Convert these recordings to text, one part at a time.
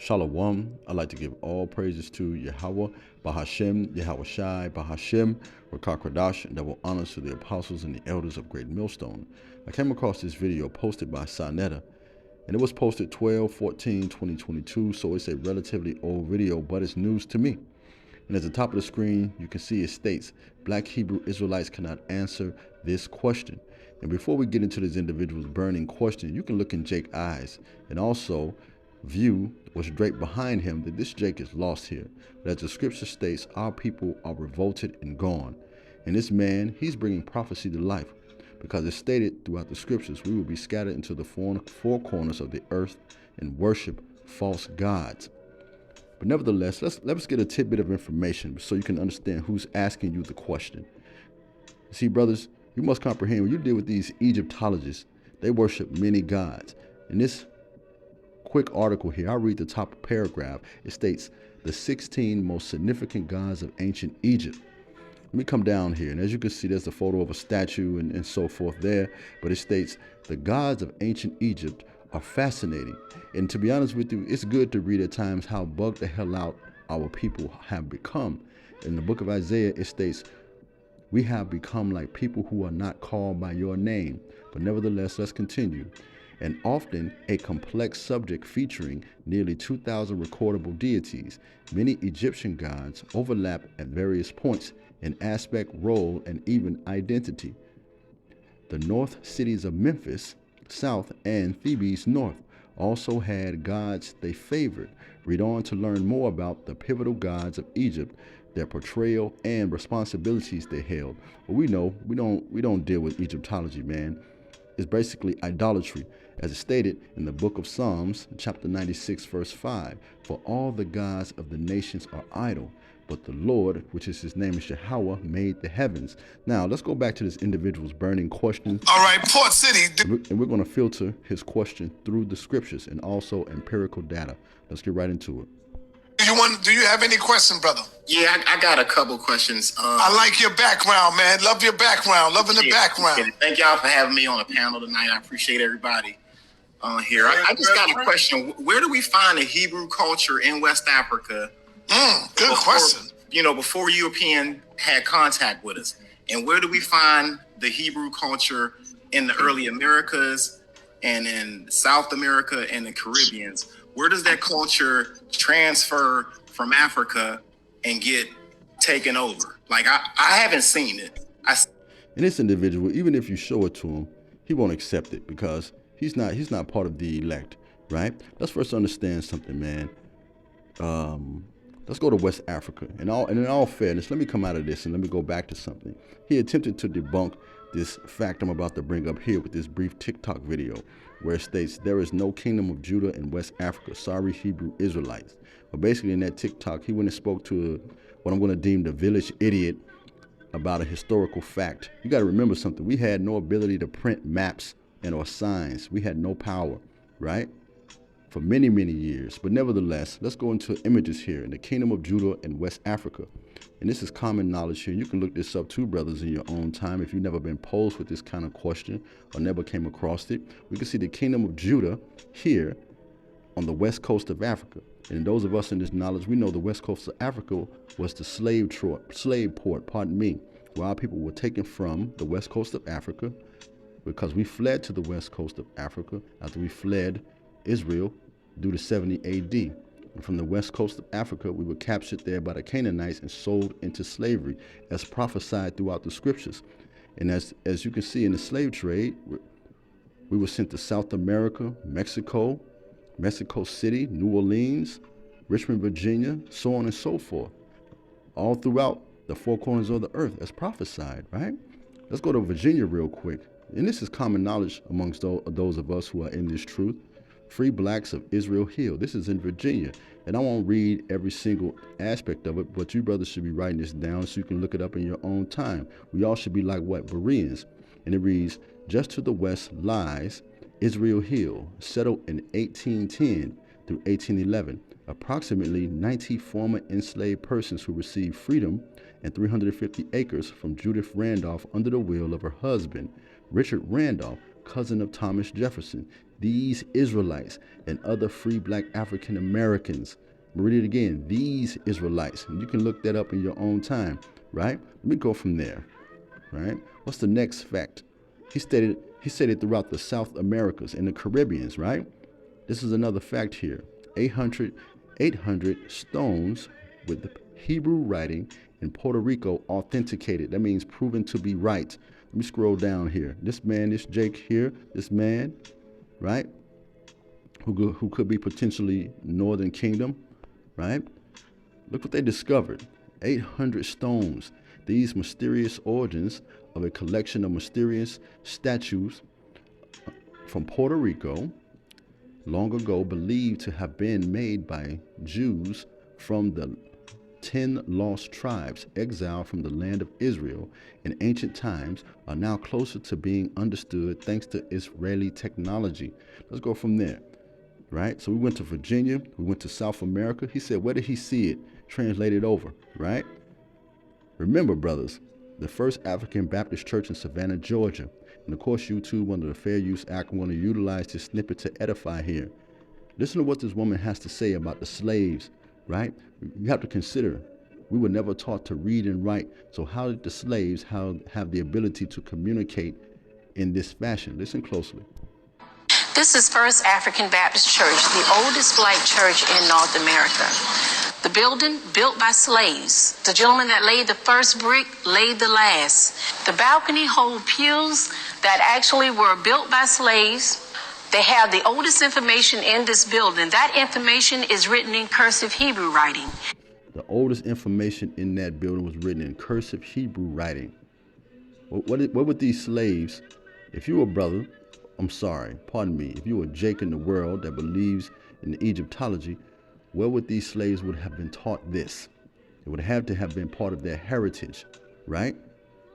Shalom. I'd like to give all praises to Yahweh, Bahashem, Yahweh Shai, Bahashem, Rakah Kradash, and double honors to the apostles and the elders of Great Millstone. I came across this video posted by Sonetta, and it was posted 12/14/2022, so it's a relatively old video, but it's news to me. And at the top of the screen, you can see it states, Black Hebrew Israelites cannot answer this question. And before we get into this individual's burning question, you can look in Jake's eyes and also view what's draped behind him, that this Jake is lost here. But as the scripture states, our people are revolted and gone. And this man, he's bringing prophecy to life, because it's stated throughout the scriptures, we will be scattered into the four corners of the earth and worship false gods. But nevertheless, let's get a tidbit of information so you can understand who's asking you the question. See, brothers, you must comprehend, when you deal with these Egyptologists, they worship many gods. In this quick article here, I'll read the top paragraph. It states, the 16 most significant gods of ancient Egypt. Let me come down here, and as you can see, there's a photo of a statue and so forth there, but it states, the gods of ancient Egypt are fascinating. And to be honest with you, it's good to read at times how bugged the hell out our people have become. In the book of Isaiah, it states, we have become like people who are not called by your name. But nevertheless, let's continue. And often a complex subject featuring nearly 2,000 recordable deities. Many Egyptian gods overlap at various points in aspect, role, and even identity. The north cities of Memphis, south, and Thebes, north, also had gods they favored. Read on to learn more about the pivotal gods of Egypt, their portrayal, and responsibilities they held. But we know we don't deal with Egyptology, man. It's basically idolatry, as stated in the book of Psalms, chapter 96, verse 5. For all the gods of the nations are idle, but the Lord, which is his name is Yahweh, made the heavens. Now, let's go back to this individual's burning question. All right, Port City. And we're going to filter his question through the scriptures and also empirical data. Let's get right into it. Do you have any question, brother? Yeah, I got a couple questions. I like your background, man. Love your background. Loving the background. Thank y'all for having me on the panel tonight. I appreciate everybody here. I just got a question. Where do we find the Hebrew culture in West Africa? Good question. Before European had contact with us. And where do we find the Hebrew culture in the early Americas and in South America and the Caribbeans? Where does that culture transfer from Africa and get taken over? Like, I haven't seen it. And this individual, even if you show it to him, he won't accept it because he's not part of the elect, right? Let's first understand something, man. Let's go to West Africa. And in all fairness, let me come out of this and let me go back to something. He attempted to debunk this fact I'm about to bring up here with this brief TikTok video, where it states, there is no kingdom of Judah in West Africa. Sorry, Hebrew Israelites. But basically in that TikTok, he went and spoke to what I'm going to deem the village idiot about a historical fact. You got to remember something. We had no ability to print maps and or signs. We had no power, right? For many, many years. But nevertheless, let's go into images here in the kingdom of Judah in West Africa. And this is common knowledge here. You can look this up too, brothers, in your own time if you've never been posed with this kind of question or never came across it. We can see the kingdom of Judah here on the west coast of Africa. And those of us in this knowledge, we know the west coast of Africa was the slave port, where our people were taken from the west coast of Africa because we fled to the west coast of Africa after we fled Israel due to 70 AD. And from the west coast of Africa, we were captured there by the Canaanites and sold into slavery, as prophesied throughout the scriptures. And as you can see in the slave trade, we were sent to South America, Mexico City, New Orleans, Richmond, Virginia, so on and so forth, all throughout the four corners of the earth, as prophesied, right? Let's go to Virginia real quick. And this is common knowledge amongst those of us who are in this truth. Free blacks of Israel Hill. This is in Virginia. And I won't read every single aspect of it, but you brothers should be writing this down so you can look it up in your own time. We all should be like what? Bereans. And it reads, just to the west lies Israel Hill, settled in 1810 through 1811. Approximately 90 former enslaved persons who received freedom and 350 acres from Judith Randolph under the will of her husband, Richard Randolph, cousin of Thomas Jefferson. these Israelites and other free black African Americans. Read it again, these Israelites. And you can look that up in your own time, right? Let me go from there, right? What's the next fact? He said it throughout the South Americas and the Caribbeans, right? This is another fact here. 800 stones with the Hebrew writing in Puerto Rico authenticated. That means proven to be right. Let me scroll down here. This man, this Jake here, this man, right? Who could be potentially Northern Kingdom, right? Look what they discovered. 800 stones. These mysterious origins of a collection of mysterious statues from Puerto Rico, long ago believed to have been made by Jews from the 10 lost tribes exiled from the land of Israel in ancient times, are now closer to being understood thanks to Israeli technology. Let's go from there, right? So we went to Virginia, we went to South America. He said, where did he see it? Translated over, right? Remember, brothers, the first African Baptist church in Savannah, Georgia. And of course, YouTube, under the Fair Use Act, I'm going to utilize this snippet to edify here. Listen to what this woman has to say about the slaves, right? You have to consider, we were never taught to read and write. So how did the slaves have the ability to communicate in this fashion? Listen closely. This is First African Baptist Church, the oldest black church in North America. The building built by slaves. The gentleman that laid the first brick laid the last. The balcony hold pews that actually were built by slaves. They have the oldest information in this building. That information is written in cursive Hebrew writing. The oldest information in that building was written in cursive Hebrew writing. What would these slaves, if you were a brother, I'm sorry, pardon me, if you were Jake in the world that believes in Egyptology, where would these slaves would have been taught this? It would have to have been part of their heritage, right?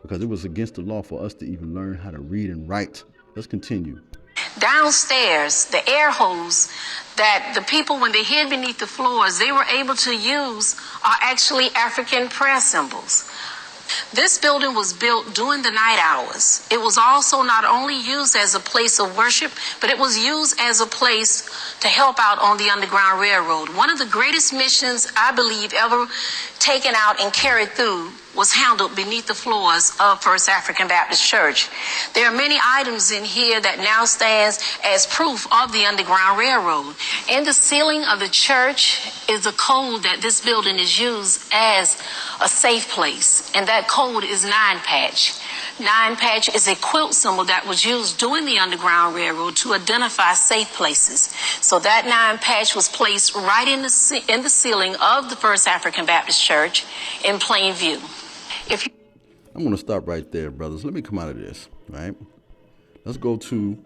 Because it was against the law for us to even learn how to read and write. Let's continue. Downstairs, the air holes that the people, when they hid beneath the floors, they were able to use are actually African prayer symbols. This building was built during the night hours. It was also not only used as a place of worship, but it was used as a place to help out on the Underground Railroad. One of the greatest missions, I believe, ever taken out and carried through was handled beneath the floors of First African Baptist Church. There are many items in here that now stands as proof of the Underground Railroad. In the ceiling of the church is a code that this building is used as a safe place, and that code is 9-patch. 9-patch is a quilt symbol that was used during the Underground Railroad to identify safe places. So that 9-patch was placed right in the ceiling of the First African Baptist Church in plain view. I'm going to stop right there, brothers. Let me come out of this, right? Let's go to,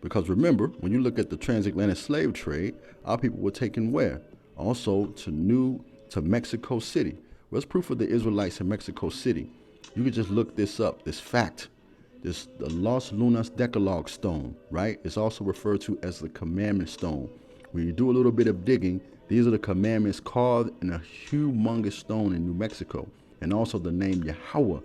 because remember, when you look at the transatlantic slave trade, our people were taken where? Also to Mexico City. What's proof of the Israelites in Mexico City? You could just look this up, this fact. The Los Lunas Decalogue stone, right? It's also referred to as the commandment stone. When you do a little bit of digging, these are the commandments carved in a humongous stone in New Mexico. And also the name Yahweh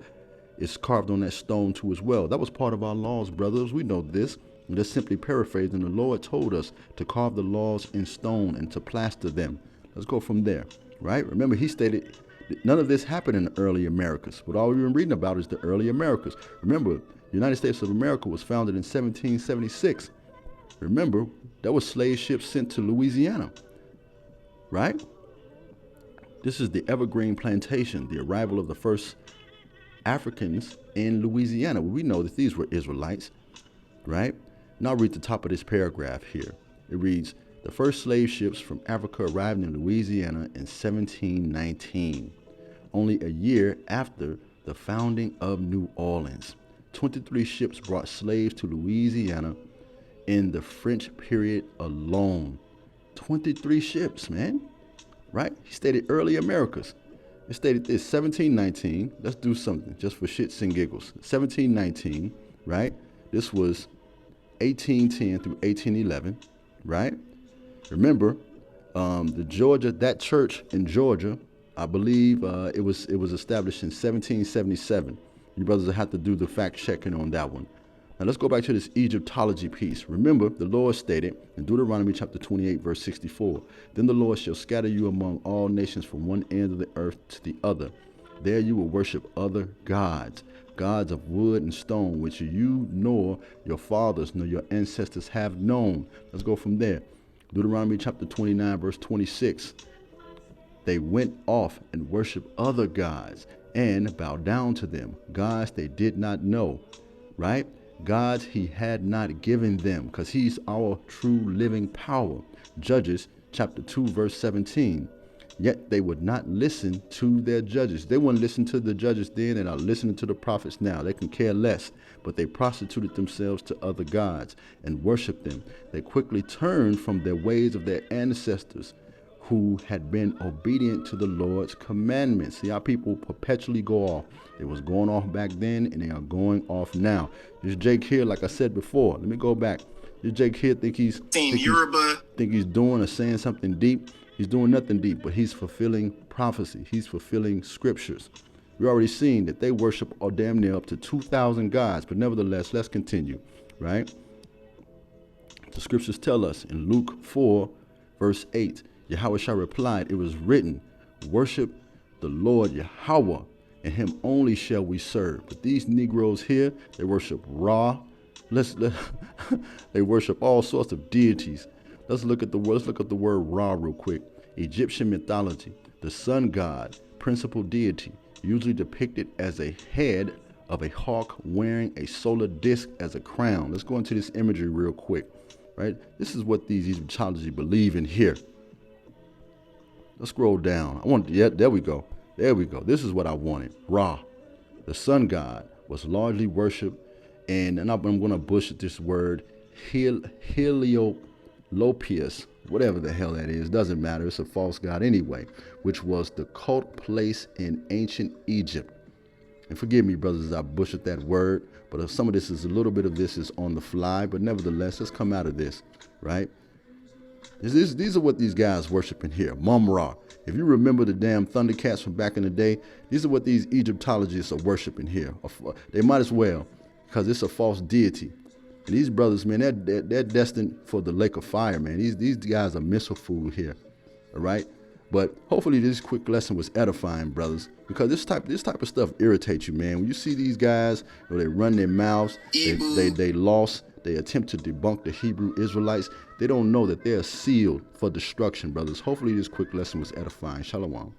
is carved on that stone too as well. That was part of our laws, brothers. We know this. I'm just simply paraphrasing. The Lord told us to carve the laws in stone and to plaster them. Let's go from there, right? Remember, he stated none of this happened in the early Americas. What all we've been reading about is the early Americas. Remember, the United States of America was founded in 1776. Remember, that was slave ships sent to Louisiana, right? This is the Evergreen Plantation, the arrival of the first Africans in Louisiana. We know that these were Israelites, right? Now I'll read the top of this paragraph here. It reads, the first slave ships from Africa arrived in Louisiana in 1719, only a year after the founding of New Orleans. 23 ships brought slaves to Louisiana in the French period alone. 23 ships, man. Right? He stated early Americas. It stated this, 1719. Let's do something just for shits and giggles. 1719, right? This was 1810 through 1811, right? Remember, that church in Georgia, I believe it was established in 1777. You brothers will have to do the fact checking on that one. Now let's go back to this Egyptology piece. Remember, the Lord stated in Deuteronomy chapter 28, verse 64, "Then the Lord shall scatter you among all nations from one end of the earth to the other. There you will worship other gods, gods of wood and stone, which you nor your fathers nor your ancestors have known." Let's go from there. Deuteronomy chapter 29, verse 26. They went off and worshiped other gods and bowed down to them, gods they did not know, right? Gods he had not given them, because he's our true living power. Judges chapter 2, verse 17. Yet they would not listen to their judges. They wouldn't listen to the judges then and are listening to the prophets now. They can care less, but they prostituted themselves to other gods and worshiped them. They quickly turned from their ways of their ancestors who had been obedient to the Lord's commandments. See how people perpetually go off. It was going off back then and they are going off now. This Jake here, like I said before, let me go back. This Jake here think he's doing or saying something deep. He's doing nothing deep, but he's fulfilling prophecy. He's fulfilling scriptures. We already seen that they worship or damn near up to 2,000 gods, but nevertheless, let's continue, right? The scriptures tell us in Luke 4, verse 8, Yahushua replied, "It was written, worship the Lord Yahweh, and him only shall we serve." But these Negroes here, they worship Ra. They worship all sorts of deities. Let's look at the word Ra real quick. Egyptian mythology, the sun god, principal deity, usually depicted as a head of a hawk wearing a solar disk as a crown. Let's go into this imagery real quick, right? This is what these Egyptology believe in here. Let's scroll down. There we go. There we go. This is what I wanted. Ra, the sun god, was largely worshipped, and I'm going to butcher this word, Heliopius, whatever the hell that is, doesn't matter. It's a false god anyway, which was the cult place in ancient Egypt. And forgive me, brothers, I butchered that word, but if some of this is a little bit of this is on the fly, but nevertheless, let's come out of this, right? These are what these guys worship in here. Mum-Ra. If you remember the damn Thundercats from back in the day, these are what these Egyptologists are worshiping here. They might as well, because it's a false deity. And these brothers, man, they're destined for the lake of fire, man. These guys are missile food here, all right? But hopefully this quick lesson was edifying, brothers, because this type of stuff irritates you, man. When you see these guys, they run their mouths, they lost. They attempt to debunk the Hebrew Israelites. They don't know that they are sealed for destruction, brothers. Hopefully this quick lesson was edifying. Shalom.